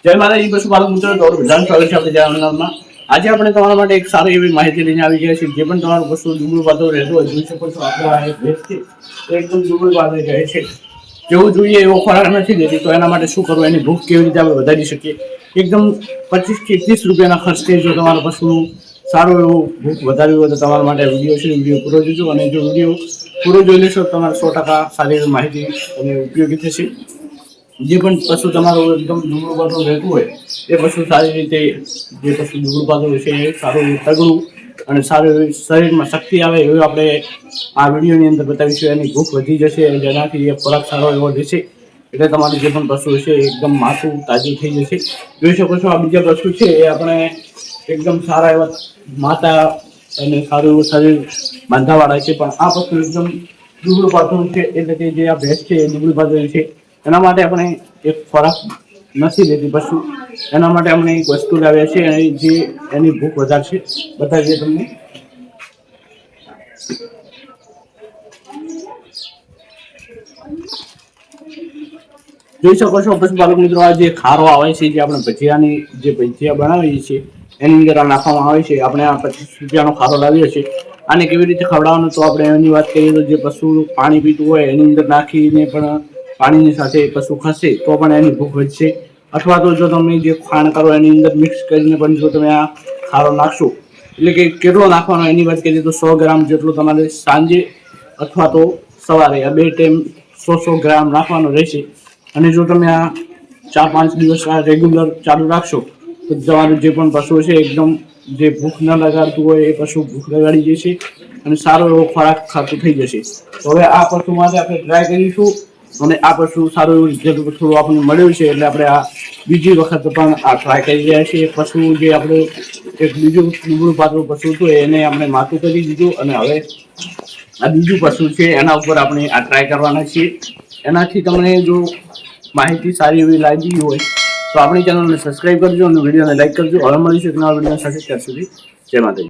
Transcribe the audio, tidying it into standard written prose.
જય માતાજી પશુપાલક મિત્રો, તમારું બધાનું સ્વાગત છે આપણે ચેનલમાં। આજે આપણે તમારા માટે એક સારી એવી માહિતી લઈને આવી ગયા છીએ। જે પણ તમારું પશુ દુબળું પાતળું રહેતું હોય, જોઈ શકો છો આપણે આ એક ભેંસ છે, એકદમ દુબળું પાતળું રહે છે, જેવું જોઈએ એવો ખોરાક નથી દેતી, તો એના માટે શું કરવું, એની ભૂખ કેવી રીતે આપણે વધારી શકીએ। એકદમ 25 થી 30 રૂપિયાના ખર્ચથી જો તમારા પશુનું સારું એવું ભૂખ વધારવી હોય તો તમારા માટે વિડીયો છે, વિડીયો પૂરો જોજો। અને જો વિડીયો પૂરો જોઈ લેશો તમારે 100% સારી એવી માહિતી અને ઉપયોગી થશે। જે પણ પશુ તમારું એકદમ દુબળું પાતળું રહેતું હોય એ પશુ સારી રીતે, જે પશુ દુબળું પાતળું છે એ સારું તગડું અને સારું એવી શરીરમાં શક્તિ આવે એવું આપણે આ વિડીયોની અંદર બતાવીશું। એની ભૂખ વધી જશે, જેનાથી એ ખોરાક સારો એવો રહેશે, એટલે તમારું જે પણ પશુ છે એકદમ માથું તાજું થઈ જશે। જોઈ શકો છો આ બીજા પશુ છે એ આપણે એકદમ સારા એવા માતા અને સારું એવું શરીર બાંધાવાળા છે, પણ આ પશુ એકદમ દુબળું પાતળું છે, એટલે કે જે આ ભેંસ છે એ દુબળું પાતળું છે, એના માટે આપણે એક ખોરાક નથી લેતી પશુ, એના માટે આપણે એક વસ્તુ લાવ્યા છે અને જે એની ભૂખ વધારશે, બતાવીએ તમને। જોઈ શકો છો પશુપાલક મિત્રો, આ જે ખારો આવે છે, જે આપણે ભજીયાની જે ભજીયા બનાવીએ છીએ એની અંદર આ નાખવામાં આવે છે। આપણે આ 25 રૂપિયાનો ખારો લાવીએ છીએ। આને કેવી રીતે ખવડાવવાનો, તો આપણે એની વાત કરીએ તો જે પશુ પાણી પીતું હોય એની અંદર નાખીને પણ પાણીની સાથે પશુ ખાશે તો પણ એની ભૂખ વધશે, અથવા તો જો તમે જે ખાણ કરો એની અંદર મિક્સ કરીને પણ જો તમે આ ખારો નાખશો, એટલે કે કેટલો નાખવાનો એની વાત કરીએ તો 100 ગ્રામ જેટલો તમારે સાંજે અથવા તો સવારે આ બે ટાઈમ 100 ગ્રામ નાખવાનો રહેશે। અને જો તમે આ 4-5 દિવસ આ રેગ્યુલર ચાલુ રાખશો તો તમારું જે પણ પશુ છે એકદમ જે ભૂખ ન લગાડતું હોય એ પશુ ભૂખ લગાડી જશે અને સારો એવો ખોરાક ખાતું થઈ જશે। તો હવે આ પશુ માટે આપણે ટ્રાય કરીશું અને આ પશુ સારું એવું રિઝલ્ટ થોડું આપણને મળ્યું છે, એટલે આપણે આ બીજી વખત પણ આ ટ્રાય કરી રહ્યા છીએ। પશુ જે આપણે એક બીજું દુબળું પાતળું પશુ હતું એને આપણે માથું કરી દીધું અને હવે આ બીજું પશુ છે એના ઉપર આપણે આ ટ્રાય કરવાના છીએ। એનાથી તમને જો માહિતી સારી એવી લાગી હોય તો આપણી ચેનલને સબસ્ક્રાઈબ કરજો અને વિડીયોને લાઈક કરજો। હવે મળીશું એક નવા વિડીયો સાથે, ત્યાર સુધી જય માતાજી।